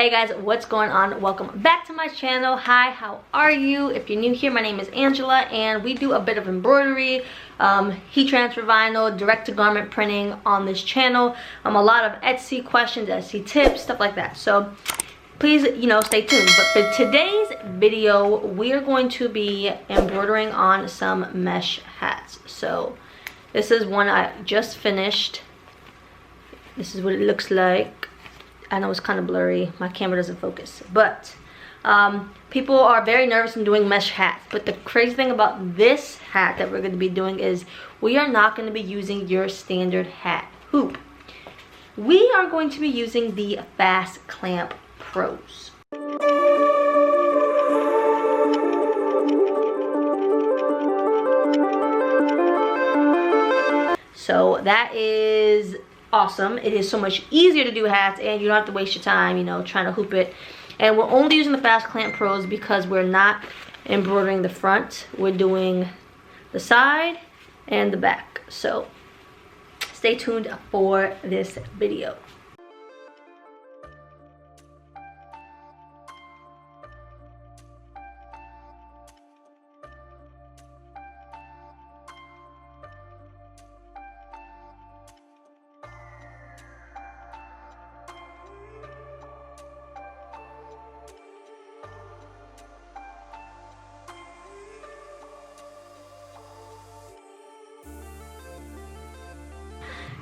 Hey guys, what's going on? Welcome back to my channel. Hi, how are you? If you're new here, my name is Angela and we do a bit of embroidery, heat transfer vinyl, direct to garment printing on this channel. A lot of Etsy questions, Etsy tips, stuff like that. So please, stay tuned. But for today's video, we are going to be embroidering on some mesh hats. So this is one I just finished. This is what it looks like. I know it's kind of blurry, my camera doesn't focus, but people are very nervous in doing mesh hats. But the crazy thing about this hat that we're going to be doing is we are not going to be using your standard hat hoop. We are going to be using the Fast Clamp Pros. So that is awesome. It is so much easier to do hats and you don't have to waste your time, trying to hoop it. And we're only using the Fast Clamp Pros because we're not embroidering the front. We're doing the side and the back. So stay tuned for this video.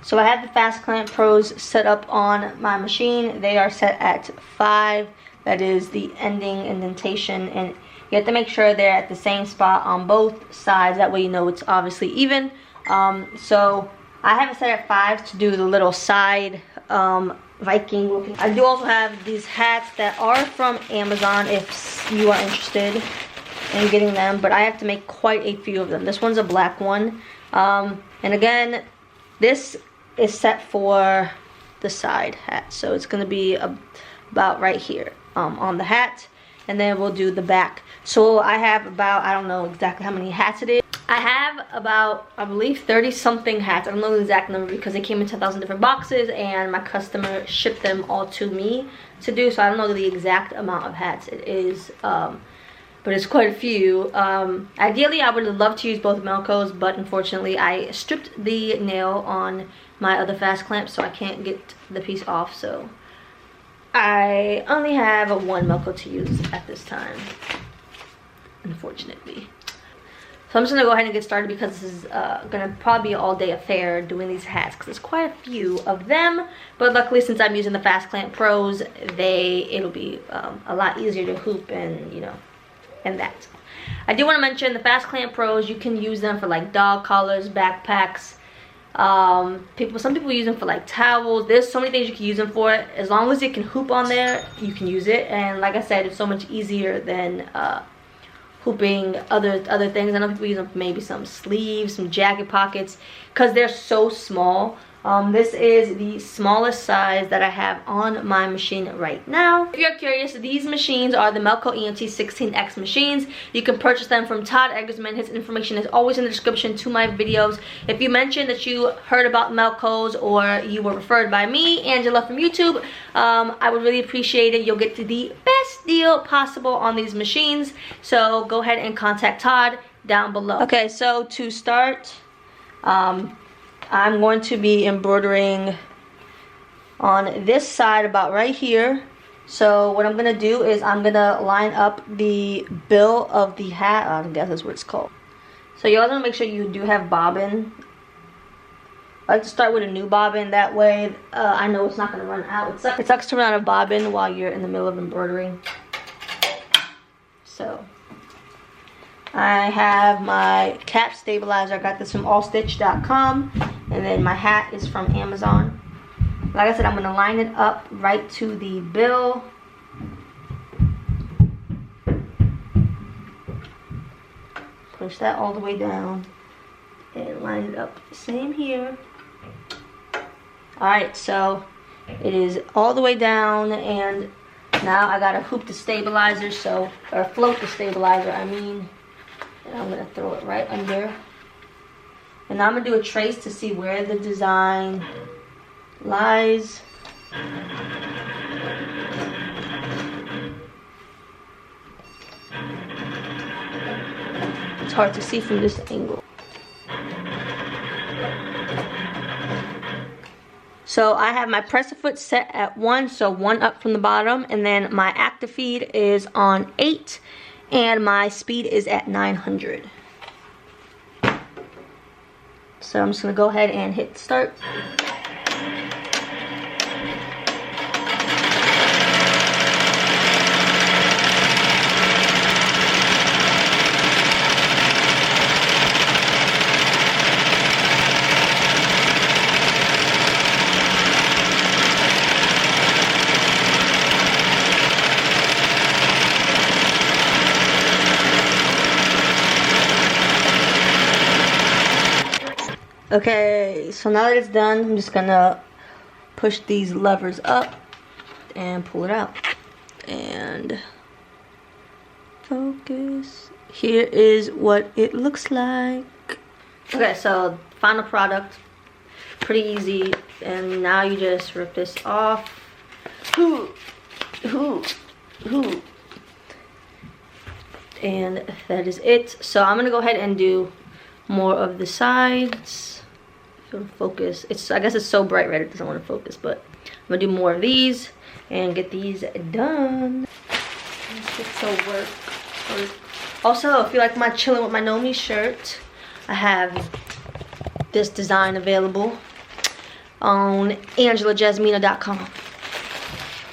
So I have the Fast Clamp Pros set up on my machine. They are set at 5. That is the ending indentation, and you have to make sure they're at the same spot on both sides. That way you know it's obviously even. So I have it set at 5 to do the little side Viking looking. I do also have these hats that are from Amazon if you are interested in getting them, but I have to make quite a few of them. This one's a black one, and again, this is set for the side hat, so it's going to be about right here on the hat, and then we'll do the back. So I have about, I don't know exactly how many hats it is. I have about, I believe, 30 something hats. I don't know the exact number because they came in 10,000 different boxes and my customer shipped them all to me to do, so I don't know the exact amount of hats it is, but it's quite a few. Ideally, I would love to use both Melcos, but unfortunately, I stripped the nail on my other fast clamp, so I can't get the piece off. So I only have one Melco to use at this time, unfortunately. So I'm just gonna go ahead and get started because this is gonna probably be an all-day affair doing these hats because there's quite a few of them. But luckily, since I'm using the Fast Clamp Pros, it'll be a lot easier to hoop and and that. I do want to mention the Fast Clamp Pros. You can use them for like dog collars, backpacks. Some people use them for like towels. There's so many things you can use them for. As long as it can hoop on there, you can use it. And like I said, it's so much easier than hooping other things. I know people use them for maybe some sleeves, some jacket pockets, because they're so small. This is the smallest size that I have on my machine right now. If you're curious, these machines are the Melco EMT 16X machines. You can purchase them from Todd Eggersman. His information is always in the description to my videos. If you mention that you heard about Melcos or you were referred by me, Angela from YouTube, I would really appreciate it. You'll get the best deal possible on these machines. So go ahead and contact Todd down below. Okay, so to start, I'm going to be embroidering on this side about right here. So what I'm going to do is I'm going to line up the bill of the hat. I guess that's what it's called. So you always want to make sure you do have bobbin. I like to start with a new bobbin. That way I know it's not going to run out. It sucks to run out of bobbin while you're in the middle of embroidering. So I have my cap stabilizer. I got this from allstitch.com. And then my hat is from Amazon. Like I said, I'm going to line it up right to the bill. Push that all the way down. And line it up the same here. Alright, so it is all the way down. And now I got to hoop the stabilizer. Or float the stabilizer, I mean. And I'm going to throw it right under. And now I'm going to do a trace to see where the design lies. It's hard to see from this angle. So I have my presser foot set at 1, so 1 up from the bottom, and then my active feed is on 8, and my speed is at 900. So I'm just gonna go ahead and hit start. Okay, so now that it's done, I'm just gonna push these levers up and pull it out. And focus. Here is what it looks like. Okay, so final product. Pretty easy. And now you just rip this off. And that is it. So I'm gonna go ahead and do more of the sides. Focus. I guess it's so bright red it doesn't want to focus, but I'm gonna do more of these and get these done. Let's get to work. Also, if you like my chilling with my Nomi shirt, I have this design available on AngelaJasmina.com.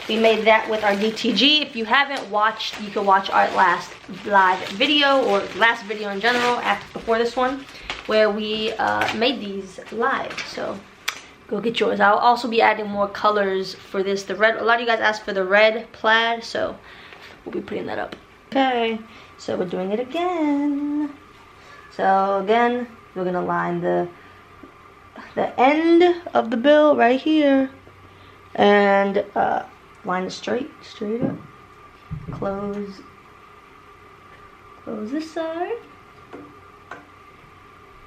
We made that with our DTG. If you haven't watched, you can watch our last live video, or last video in general before this one, where we made these live. So go get yours. I'll also be adding more colors for this. The red, a lot of you guys asked for the red plaid, so we'll be putting that up. Okay, so we're doing it again. So again, we're gonna line the end of the bill right here, and line it straight up. Close this side.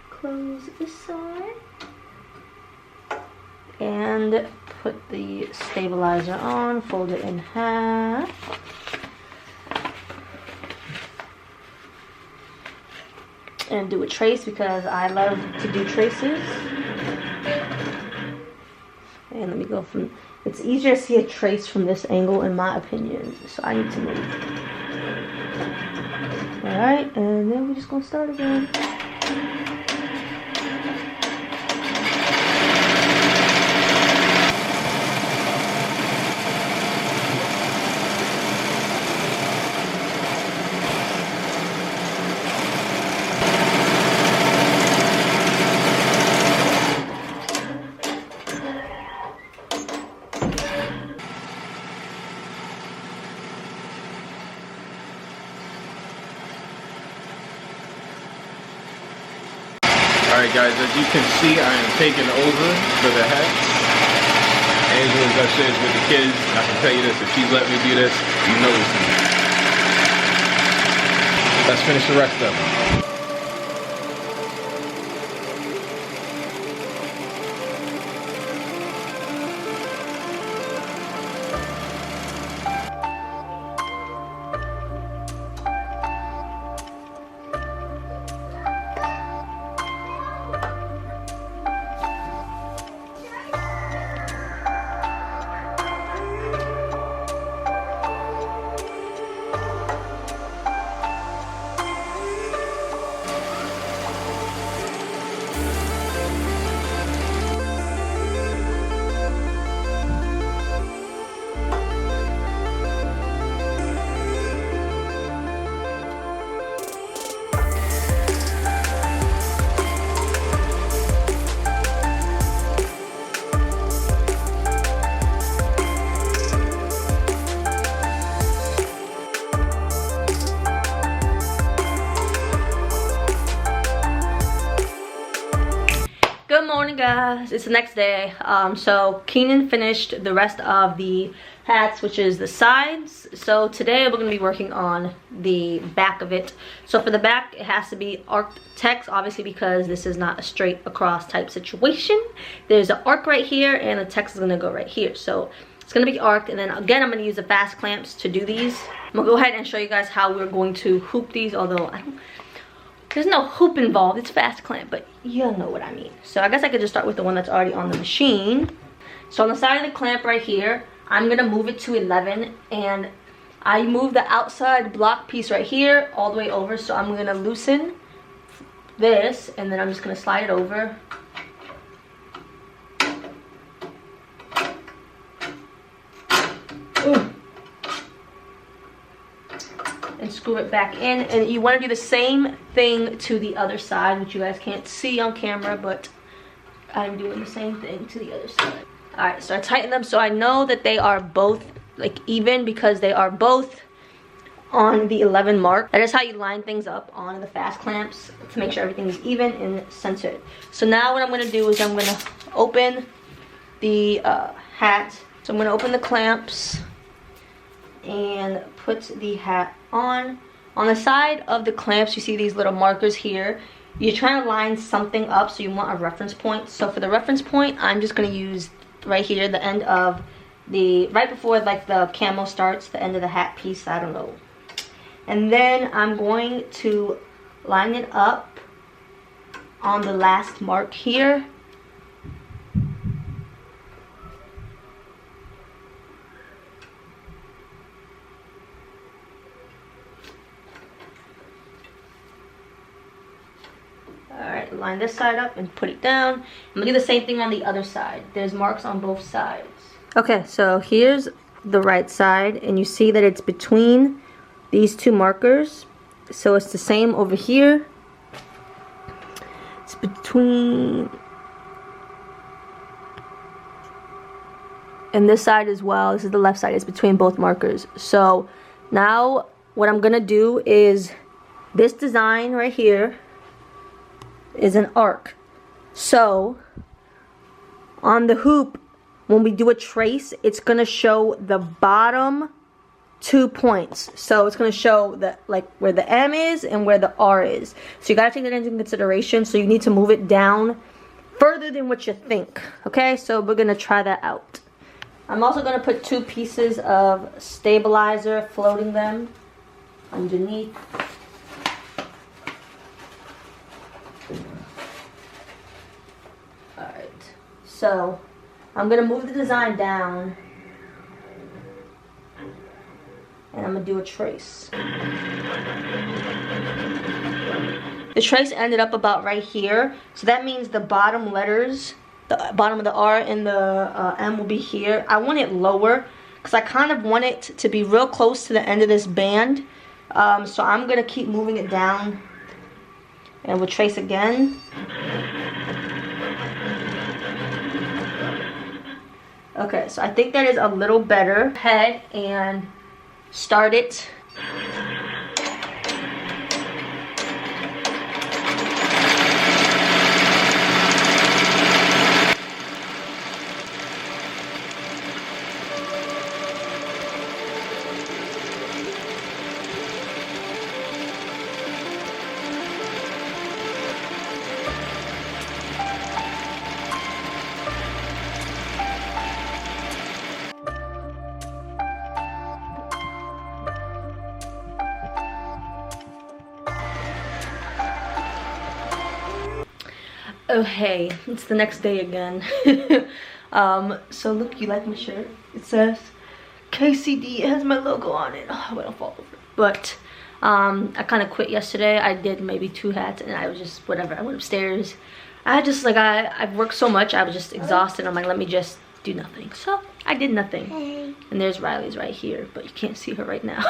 Close this side. And put the stabilizer on. Fold it in half. And do a trace because I love to do traces. And let me go from, it's easier to see a trace from this angle in my opinion. So I need to move. Alright, and then we're just gonna start again. Alright guys, as you can see, I am taking over for the hats. Angela's upstairs with the kids. I can tell you this, if she's let me do this, you know it's me. Let's finish the rest of them. Guys, it's the next day. So Keenan finished the rest of the hats, which is the sides. So today we're going to be working on the back of it. So for the back, it has to be arced text, obviously, because this is not a straight across type situation. There's an arc right here, and the text is going to go right here. So it's going to be arced, and then again I'm going to use the fast clamps to do these. I'm going to go ahead and show you guys how we're going to hoop these, although There's no hoop involved, it's fast clamp, but you know what I mean. So I guess I could just start with the one that's already on the machine. So on the side of the clamp right here, I'm gonna move it to 11, and I move the outside block piece right here all the way over. So I'm gonna loosen this, and then I'm just gonna slide it over. Ooh. And screw it back in, and you want to do the same thing to the other side, which you guys can't see on camera, but I'm doing the same thing to the other side. All right, so I tighten them so I know that they are both like even, because they are both on the 11 mark. That is how you line things up on the fast clamps, to make sure everything is even and centered. So now what I'm going to do is I'm going to open the hat. So I'm going to open the clamps and put the hat on. On the side of the clamps, you see these little markers here. You're trying to line something up, so you want a reference point. So for the reference point, I'm just going to use right here, the end of the, right before like the camo starts, the end of the hat piece, I don't know. And then I'm going to line it up on the last mark here. Alright, line this side up and put it down. I'm gonna do the same thing on the other side. There's marks on both sides. Okay, so here's the right side, and you see that it's between these two markers. So it's the same over here. It's between, and this side as well. This is the left side. It's between both markers. So now what I'm gonna do is, this design right here is an arc. So on the hoop, when we do a trace, it's gonna show the bottom 2 points. So it's gonna show that, like, where the M is and where the R is. So you gotta take that into consideration. So you need to move it down further than what you think. Okay, so we're gonna try that out. I'm also gonna put 2 pieces of stabilizer, floating them underneath. Alright, so I'm gonna move the design down, and I'm gonna do a trace. The trace ended up about right here, so that means the bottom letters, the bottom of the R and the M will be here. I want it lower because I kind of want it to be real close to the end of this band. So I'm gonna keep moving it down, and we'll trace again. Okay, so I think that is a little better. Head and start it. Oh hey, it's the next day again. So look, you like my shirt? It says KCD, it has my logo on it. Oh, I don't fall over. But I kind of quit yesterday. I did maybe 2 hats, and I was just whatever. I went upstairs. I just like, I've worked so much, I was just exhausted. I'm like, let me just do nothing. So I did nothing. Hey. And there's Riley's right here, but you can't see her right now.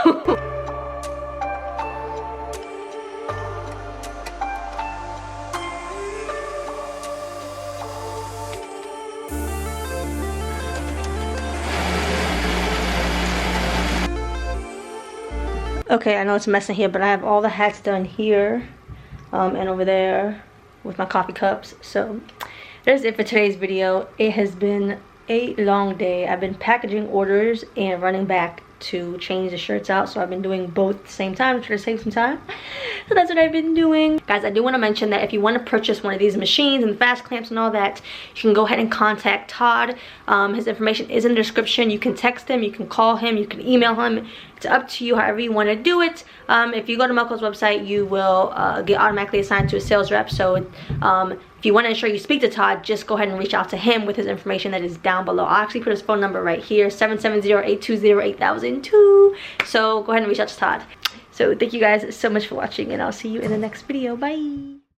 Okay, I know it's a mess in here, but I have all the hats done here and over there with my coffee cups. So that's it for today's video. It has been a long day. I've been packaging orders and running back to change the shirts out, so I've been doing both at the same time to try to save some time. So that's what I've been doing. Guys, I do want to mention that if you want to purchase one of these machines and fast clamps and all that, you can go ahead and contact Todd. His information is in the description. You can text him, you can call him, you can email him. It's up to you, however you want to do it. If you go to Melco's website, you will get automatically assigned to a sales rep. So if you want to ensure you speak to Todd, just go ahead and reach out to him with his information that is down below. I'll actually put his phone number right here, 770-820-8002. So go ahead and reach out to Todd. So thank you guys so much for watching, and I'll see you in the next video. Bye.